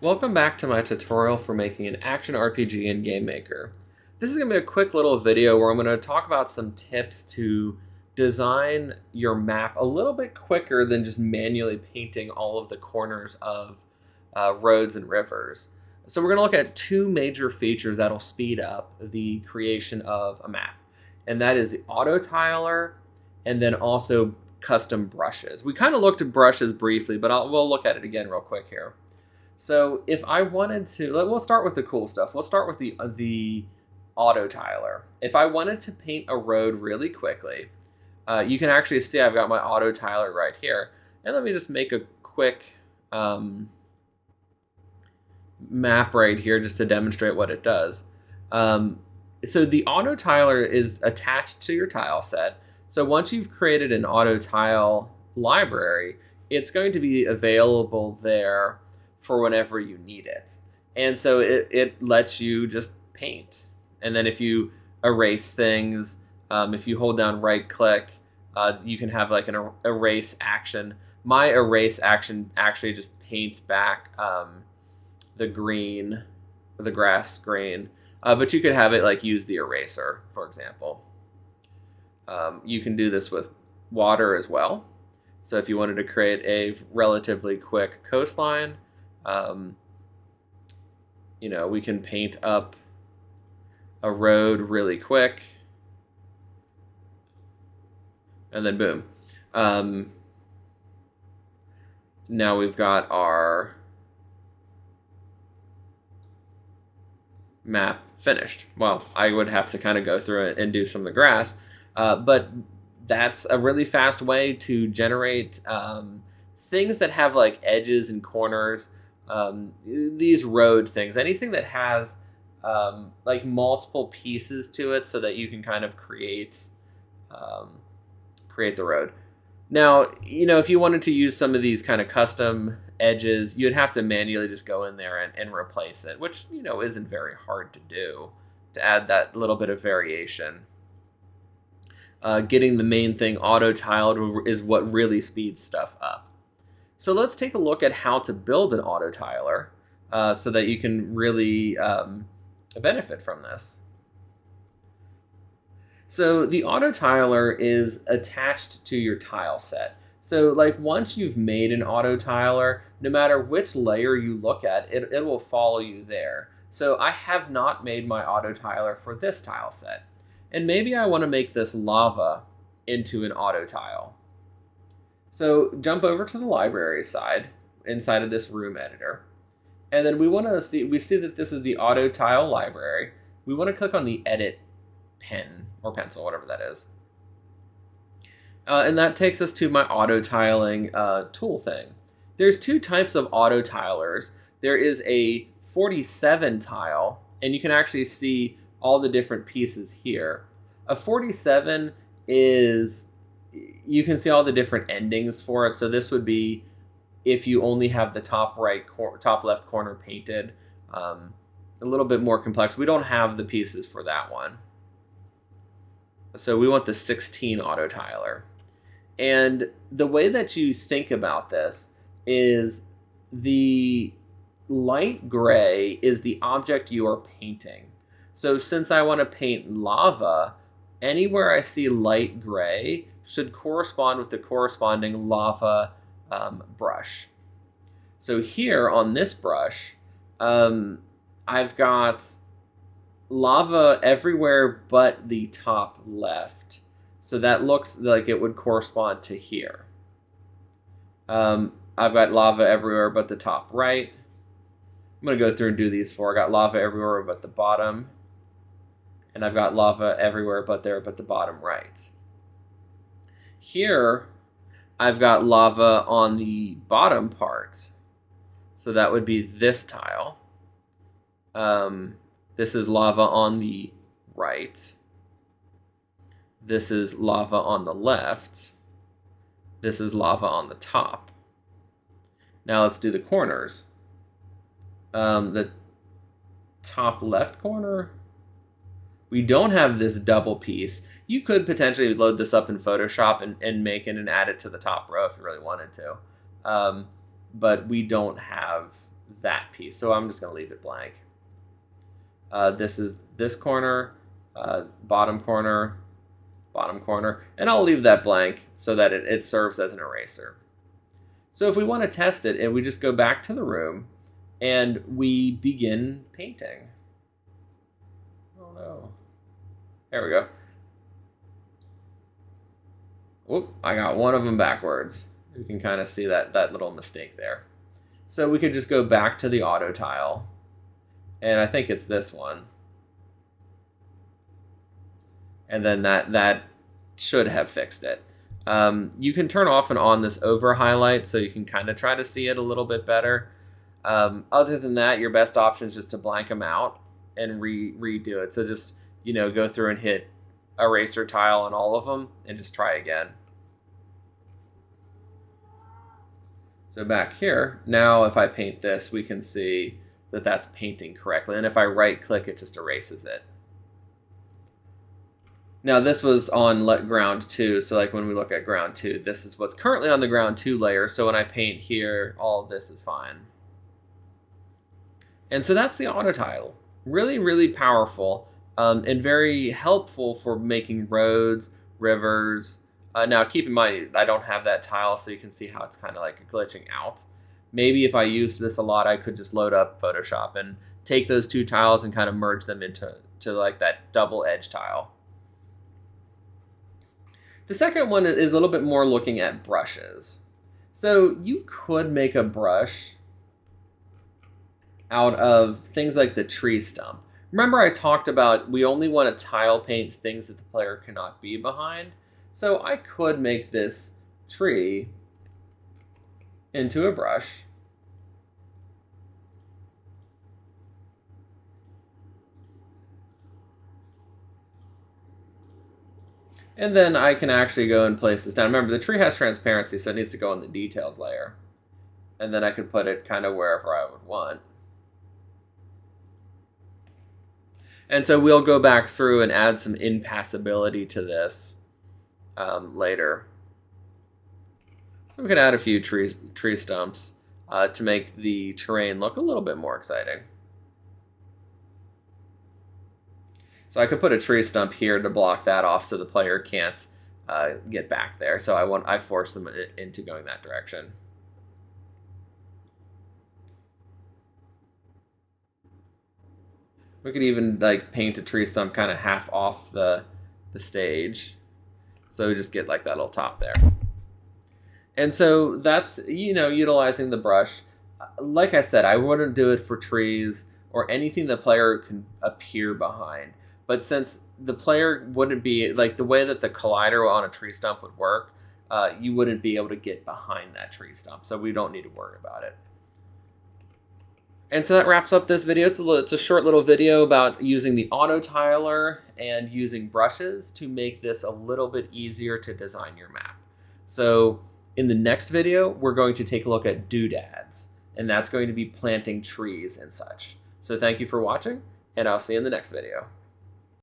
Welcome back to my tutorial for making an action RPG in GameMaker. This is going to be a quick little video where I'm going to talk about some tips to design your map a little bit quicker than just manually painting all of the corners of roads and rivers. So we're going to look at two major features that'll speed up the creation of a map, and that is the Autotiler and then also custom brushes. We kind of looked at brushes briefly, but we'll look at it again real quick here. So if I wanted to, we'll start with the cool stuff. We'll start with the Autotiler. If I wanted to paint a road really quickly, you can actually see I've got my Autotiler right here. And let me just make a quick map right here just to demonstrate what it does. So the Autotiler is attached to your tile set. So once you've created an Autotile library, it's going to be available there for whenever you need it. And so it lets you just paint. And then if you erase things, if you hold down right click, you can have like an erase action. My erase action actually just paints back the green, the grass green, but you could have it like use the eraser, for example. You can do this with water as well. So if you wanted to create a relatively quick coastline, we can paint up a road really quick, and then boom. Now we've got our map finished. Well, I would have to kind of go through it and do some of the grass, but that's a really fast way to generate things that have like edges and corners. These road things, anything that has like multiple pieces to it so that you can kind of create the road. Now, if you wanted to use some of these kind of custom edges, you'd have to manually just go in there and replace it, which, isn't very hard to do, to add that little bit of variation. Getting the main thing auto-tiled is what really speeds stuff up. So let's take a look at how to build an Autotiler so that you can really benefit from this. So the Autotiler is attached to your tile set. So like once you've made an Autotiler, no matter which layer you look at, it will follow you there. So I have not made my Autotiler for this tile set. And maybe I want to make this lava into an Autotile. So jump over to the library side inside of this room editor. And then we see that this is the Autotile library. We want to click on the edit pen or pencil, whatever that is. And that takes us to my auto-tiling tool thing. There's two types of Autotilers. There is a 47 tile, and you can actually see all the different pieces here. A 47 is, you can see all the different endings for it. So this would be if you only have the top left corner painted. A little bit more complex. We don't have the pieces for that one. So we want the 16 Autotiler. And the way that you think about this is the light gray is the object you are painting. So since I want to paint lava, anywhere I see light gray should correspond with the corresponding lava brush. So here on this brush, I've got lava everywhere but the top left. So that looks like it would correspond to here. I've got lava everywhere but the top right. I'm going to go through and do these four. I got lava everywhere but the bottom. And I've got lava everywhere but the bottom right. Here, I've got lava on the bottom part. So that would be this tile. This is lava on the right. This is lava on the left. This is lava on the top. Now let's do the corners. The top left corner, we don't have this double piece. You could potentially load this up in Photoshop and make it and add it to the top row if you really wanted to. But we don't have that piece. So I'm just going to leave it blank. This is this corner, bottom corner, and I'll leave that blank so that it serves as an eraser. So if we want to test it, and we just go back to the room and we begin painting. Oh no. There we go. Whoop, I got one of them backwards. You can kind of see that little mistake there. So we could just go back to the Autotile, and I think it's this one. And then that should have fixed it. You can turn off and on this over highlight so you can kind of try to see it a little bit better. Other than that, your best option is just to blank them out and redo it. So just, go through and hit eraser tile on all of them and just try again. So back here, now if I paint this, we can see that that's painting correctly. And if I right click, it just erases it. Now this was on ground 2, so like when we look at ground 2, this is what's currently on the ground 2 layer, so when I paint here, all of this is fine. And so that's the Autotile. Really, really powerful and very helpful for making roads, rivers. Now keep in mind, I don't have that tile, so you can see how it's kind of like glitching out. Maybe if I used this a lot, I could just load up Photoshop and take those 2 tiles and kind of merge them into like that double edge tile. The second one is a little bit more looking at brushes. So you could make a brush out of things like the tree stump. Remember I talked about we only want to tile paint things that the player cannot be behind. So I could make this tree into a brush. And then I can actually go and place this down. Remember, the tree has transparency, so it needs to go in the details layer. And then I could put it kind of wherever I would want. And so we'll go back through and add some impassability to this later. So we can add a few tree stumps to make the terrain look a little bit more exciting. So I could put a tree stump here to block that off so the player can't get back there. So I force them into going that direction. We could even like paint a tree stump kind of half off the stage. So we just get like that little top there. And so that's, utilizing the brush. Like I said, I wouldn't do it for trees or anything the player can appear behind. But since the player wouldn't be, like the way that the collider on a tree stump would work, you wouldn't be able to get behind that tree stump. So we don't need to worry about it. And so that wraps up this video. It's a short little video about using the Autotiler and using brushes to make this a little bit easier to design your map. So in the next video, we're going to take a look at doodads, and that's going to be planting trees and such. So thank you for watching, and I'll see you in the next video.